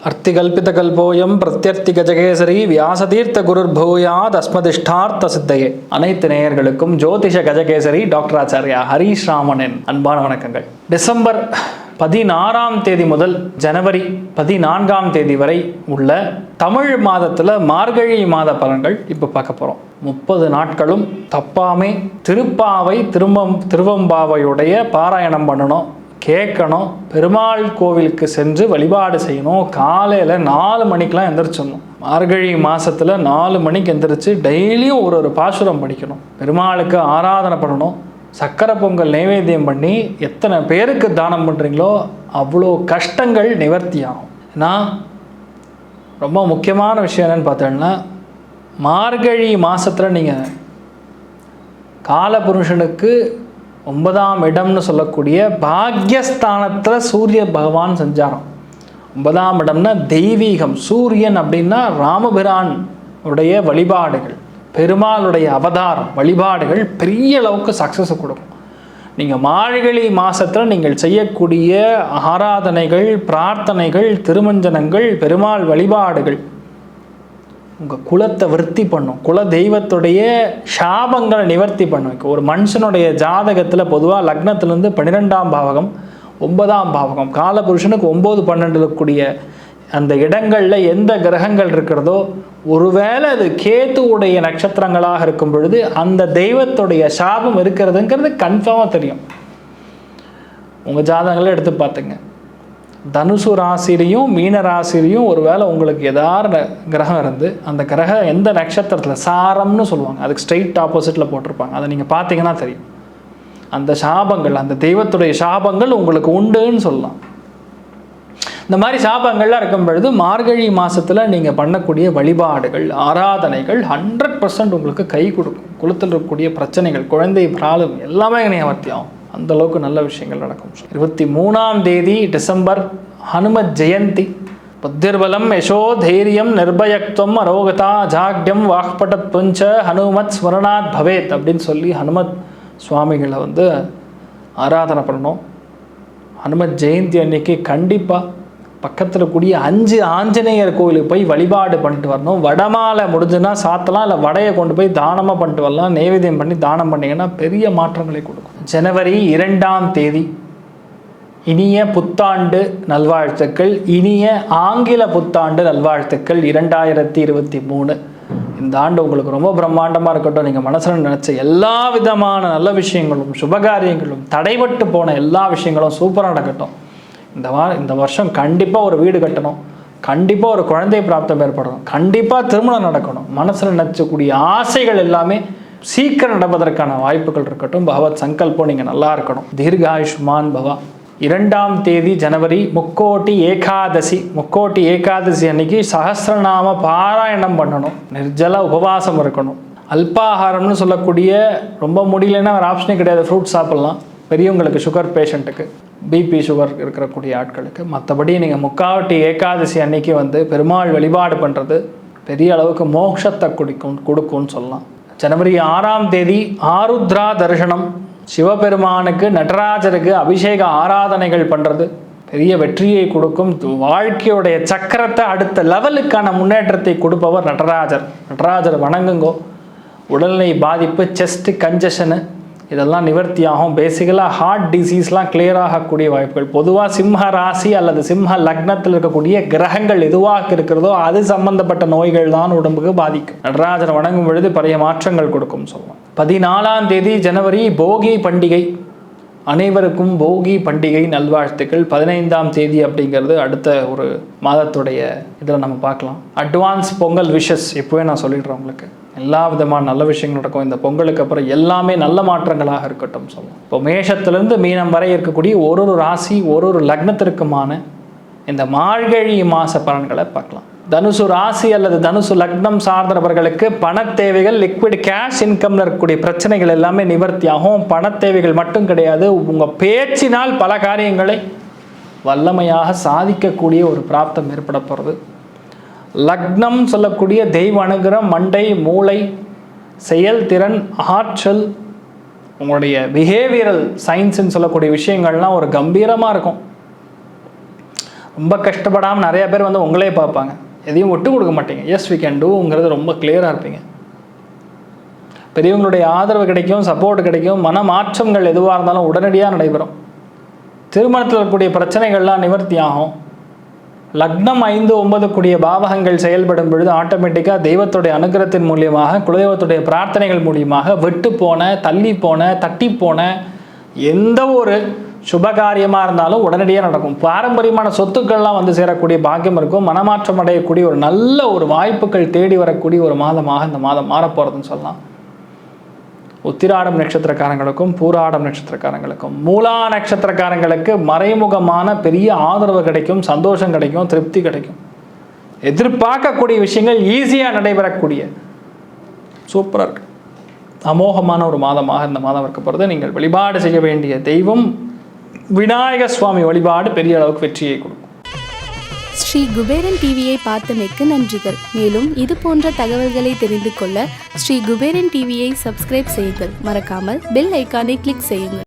அர்த்திகல்பிதகல்போயம் பிரத்யர்த்தி கஜகேசரி வியாசதீர்த்த குருர் பூயாத் அஸ்மதிஷ்டார்த்த சித்தையே. அனைத்து நேயர்களுக்கும் ஜோதிஷ கஜகேசரி டாக்டர் ஆச்சாரியா ஹரீஷ் ராமனின் அன்பான வணக்கங்கள். டிசம்பர் 16ஆம் தேதி முதல் ஜனவரி 14ஆம் தேதி வரை உள்ள தமிழ் மாதத்தில் மார்கழி மாத பலன்கள் இப்போ பார்க்க போகிறோம். 30 நாட்களும் தப்பாமே திருப்பாவை திருவம்பாவையுடைய பாராயணம் பண்ணணும், கேட்கணும், பெருமாள் கோவிலுக்கு சென்று வழிபாடு செய்யணும். காலையில் 4 மணிக்கெலாம் எந்திரிச்சிடணும். மார்கழி மாதத்தில் 4 மணிக்கு எந்திரிச்சு டெய்லியும் ஒரு பாசுரம் படிக்கணும், பெருமாளுக்கு ஆராதனை பண்ணணும், சக்கரை பொங்கல் நைவேத்தியம் பண்ணி எத்தனை பேருக்கு தானம் பண்ணுறீங்களோ அவ்வளோ கஷ்டங்கள் நிவர்த்தி ஆகும். ஏன்னா ரொம்ப முக்கியமான விஷயம் என்னென்னு பார்த்தோன்னா, மார்கழி மாதத்தில் நீங்கள் காலபுருஷனுக்கு 9ஆம் இடம்னு சொல்லக்கூடிய பாக்யஸ்தானத்தில் சூரிய பகவான் சஞ்சாரம். 9ஆம் இடம்னா தெய்வீகம், சூரியன் அப்படின்னா ராமபிரான் உடைய வழிபாடுகள், பெருமாளுடைய அவதாரம் வழிபாடுகள் பெரிய அளவுக்கு சக்ஸஸை கொடுக்கும். நீங்கள் மார்கழி மாதத்தில் நீங்கள் செய்யக்கூடிய ஆராதனைகள், பிரார்த்தனைகள், திருமஞ்சனங்கள், பெருமாள் வழிபாடுகள் உங்கள் குலத்தை விருத்தி பண்ணும், குல தெய்வத்துடைய சாபங்களை நிவர்த்தி பண்ணும். ஒரு மனுஷனுடைய ஜாதகத்தில் பொதுவாக லக்னத்திலேருந்து 12ஆம் பாவகம் 9ஆம் பாவகம் காலபுருஷனுக்கு 9, 12 இருக்கக்கூடிய அந்த இடங்களில் எந்த கிரகங்கள் இருக்கிறதோ, ஒருவேளை அது கேத்துவுடைய நட்சத்திரங்களாக இருக்கும் பொழுது அந்த தெய்வத்துடைய சாபம் இருக்கிறதுங்கிறது கன்ஃபார்மாக தெரியும். உங்கள் ஜாதகங்களை எடுத்து பார்த்துங்க. தனுசு ராசிலையும் மீன ராசிலையும் ஒருவேளை உங்களுக்கு ஏதாவது கிரகம் இருந்து அந்த கிரகம் எந்த நட்சத்திரத்தில் சாரம்னு சொல்லுவாங்க, அதுக்கு ஸ்ட்ரெயிட் ஆப்போசிட்டில் போட்டிருப்பாங்க, அதை நீங்கள் பார்த்தீங்கன்னா தெரியும். அந்த சாபங்கள், அந்த தெய்வத்துடைய சாபங்கள் உங்களுக்கு உண்டுன்னு சொல்லலாம். இந்த மாதிரி சாபங்கள்லாம் இருக்கும் பொழுது மார்கழி மாதத்தில் நீங்கள் பண்ணக்கூடிய வழிபாடுகள், ஆராதனைகள் 100% உங்களுக்கு கை கொடுக்கும். குலத்தில் இருக்கக்கூடிய பிரச்சனைகள், குழந்தை பிராப்ளம் எல்லாமே நிவர்த்தி ஆகும். அந்த அளவுக்கு நல்ல விஷயங்கள் நடக்கும். 23ஆம் தேதி டிசம்பர் ஹனுமத் ஜெயந்தி. புத்திர்பலம் யசோ தைரியம் நிர்பயக்துவம் அரோகதா ஜாக்யம் வாக்படத் புஞ்ச ஹனுமத் ஸ்மரணாத் பவேத் அப்படின்னு சொல்லி ஹனுமத் சுவாமிகளை ஆராதனை பண்ணணும். ஹனுமத் ஜெயந்தி அன்னைக்கு கண்டிப்பாக பக்கத்தில் கூடிய 5 ஆஞ்சநேயர் கோவிலுக்கு போய் வழிபாடு பண்ணிட்டு வரணும். வடமாலை முடிஞ்சுன்னா சாத்தலாம், இல்லை வடையை கொண்டு போய் தானமாக பண்ணிட்டு வரலாம். நைவேத்தியம் பண்ணி தானம் பண்ணிங்கன்னா பெரிய மாற்றங்களை கொடுக்கும். ஜனவரி 2ஆம் தேதி இனிய புத்தாண்டு நல்வாழ்த்துக்கள், இனிய ஆங்கில புத்தாண்டு நல்வாழ்த்துக்கள் 2023. இந்த ஆண்டு உங்களுக்கு ரொம்ப பிரம்மாண்டமாக இருக்கட்டும். நீங்கள் மனசில் நினச்ச எல்லா விதமான நல்ல விஷயங்களும், சுபகாரியங்களும், தடைபட்டு போன எல்லா விஷயங்களும் சூப்பராக நடக்கட்டும். இந்த வருஷம் கண்டிப்பாக ஒரு வீடு கட்டணும், கண்டிப்பாக ஒரு குழந்தை பிராப்தம் ஏற்படணும், கண்டிப்பாக திருமணம் நடக்கணும். மனசில் நினச்சக்கூடிய ஆசைகள் எல்லாமே சீக்கிரம் நடப்பதற்கான வாய்ப்புகள் இருக்கட்டும். பகவத் சங்கல்பம் நீங்கள் நல்லா இருக்கணும். தீர்காயுஷ்மான் பவா. 2ஆம் தேதி ஜனவரி முக்கோட்டி ஏகாதசி. முக்கோட்டி ஏகாதசி அன்னைக்கு சஹஸ்ரநாம பாராயணம் பண்ணணும், நிர்ஜல உபவாசம் இருக்கணும். அல்பாகாரம்னு சொல்லக்கூடிய ரொம்ப முடியலன்னா ஒரு ஆப்ஷனே கிடையாது, ஃப்ரூட்ஸ் சாப்பிட்லாம். பெரியவங்களுக்கு, சுகர் பேஷண்ட்டுக்கு, பிபி சுகர் இருக்கக்கூடிய ஆட்களுக்கு. மற்றபடி நீங்கள் முக்காவட்டி ஏகாதசி அன்னைக்கு பெருமாள் வழிபாடு பண்ணுறது பெரிய அளவுக்கு மோட்சத்தை கொடுக்கும்னு சொல்லலாம். ஜனவரி 6ஆம் தேதி ஆருத்ரா தரிசனம். சிவபெருமானுக்கு, நடராஜருக்கு அபிஷேக ஆராதனைகள் பண்ணுறது பெரிய வெற்றியை கொடுக்கும். வாழ்க்கையுடைய சக்கரத்தை அடுத்த லெவலுக்கான முன்னேற்றத்தை கொடுப்பவர் நடராஜர். நடராஜர் வணங்குங்கோ. உடல்நிலை பாதிப்பு, செஸ்ட் கன்ஜஷனு இதெல்லாம் நிவர்த்தி ஆகும். பேசிக்கலாக ஹார்ட் டிசீஸ்லாம் கிளியர் ஆகக்கூடிய வாய்ப்புகள். பொதுவாக சிம்ம ராசி அல்லது சிம்ம லக்னத்தில் இருக்கக்கூடிய கிரகங்கள் எதுவாக இருக்கிறதோ அது சம்பந்தப்பட்ட நோய்கள் தான் உடம்புக்கு பாதிக்கும். நடராஜர் வணங்கும் பொழுது பெரிய மாற்றங்கள் கொடுக்கும் சொல்லுவோம். 14ஆம் தேதி ஜனவரி போகி பண்டிகை. அனைவருக்கும் போகி பண்டிகை நல்வாழ்த்துக்கள். 15ஆம் தேதி அப்படிங்கிறது அடுத்த ஒரு மாதத்துடைய இதில் நம்ம பார்க்கலாம். அட்வான்ஸ் பொங்கல் விஷஸ் இப்போவே நான் சொல்லிடுறேன் உங்களுக்கு. எல்லா விதமான நல்ல விஷயங்கள் நடக்கும். இந்த பொங்கலுக்கு அப்புறம் எல்லாமே நல்ல மாற்றங்களாக இருக்கட்டும் சொல்லுவோம். இப்போ மேஷத்திலிருந்து மீனம் வரை இருக்கக்கூடிய ஒரு ராசி, ஒரு லக்னத்திற்குமான இந்த மார்கழி மாத பலன்களை பார்க்கலாம். தனுசு ராசி அல்லது தனுசு லக்னம் சார்ந்தவர்களுக்கு பண தேவைகள், லிக்விட் கேஷ் இன்கம்ல இருக்கக்கூடிய பிரச்சனைகள் எல்லாமே நிவர்த்தி ஆகும். பண தேவைகள் மட்டும் கிடையாது, உங்கள் பேச்சினால் பல காரியங்களை வல்லமையாக சாதிக்கக்கூடிய ஒரு பிராப்தம் ஏற்பட போகிறது. லக்னம் சொல்லக்கூடிய தெய்வ அனுகிரகம், மண்டை, மூளை, செயல்திறன், ஆற்றல், உங்களுடைய பிஹேவியரல் சயின்ஸ்ன்னு சொல்லக்கூடிய விஷயங்கள்லாம் ஒரு கம்பீரமாக இருக்கும். ரொம்ப கஷ்டப்படாமல் நிறைய பேர் வந்து உங்களே பார்ப்பாங்க, எதையும் விட்டு கொடுக்க மாட்டீங்க. எஸ் வி கேன் டூங்கிறது ரொம்ப கிளியராக இருப்பீங்க. பெரியவங்களுடைய ஆதரவு கிடைக்கும், சப்போர்ட் கிடைக்கும். மன மாற்றங்கள் எதுவாக இருந்தாலும் உடனடியாக நடைபெறும். திருமணத்தில் இருக்கக்கூடிய பிரச்சனைகள்லாம் நிவர்த்தி ஆகும். லக்னம் 5, 9 கூடிய பாவகங்கள் செயல்படும் பொழுது ஆட்டோமேட்டிக்காக தெய்வத்துடைய அனுகிரகத்தின் மூலியமாக, குலதெய்வத்துடைய பிரார்த்தனைகள் மூலியமாக விட்டு போன, தள்ளி போன, தட்டி போன எந்த ஒரு சுபகாரியமாக இருந்தாலும் உடனடியாக நடக்கும். பாரம்பரியமான சொத்துக்கள்லாம் வந்து சேரக்கூடிய பாக்கியம் இருக்கும். மனமாற்றம் அடையக்கூடிய ஒரு நல்ல ஒரு வாய்ப்புகள் தேடி வரக்கூடிய ஒரு மாதமாக இந்த மாதம் மாறப்போகிறதுன்னு சொல்லலாம். உத்திராடம் நட்சத்திரக்காரங்களுக்கும், பூராடம் நட்சத்திரக்காரங்களுக்கும், மூலா நட்சத்திரக்காரங்களுக்கு மறைமுகமான பெரிய ஆதரவு கிடைக்கும், சந்தோஷம் கிடைக்கும், திருப்தி கிடைக்கும். எதிர்பார்க்கக்கூடிய விஷயங்கள் ஈஸியாக நடைபெறக்கூடிய சூப்பராக இருக்கு. அமோகமான ஒரு மாதமாக இந்த மாதம் இருக்க போகிறது. நீங்கள் வழிபாடு செய்ய வேண்டிய தெய்வம் விநாயக சுவாமி வழிபாடு பெரிய அளவுக்கு வெற்றியை கொடுக்கும். ஸ்ரீ குபேரன் டிவியை பார்த்தமைக்கு நன்றிகள். மேலும் இது போன்ற தகவல்களை தெரிந்து கொள்ள ஸ்ரீ குபேரன் டிவியை சப்ஸ்கிரைப் செய்யுங்கள். மறக்காமல் பெல் ஐக்கானை கிளிக் செய்யுங்கள்.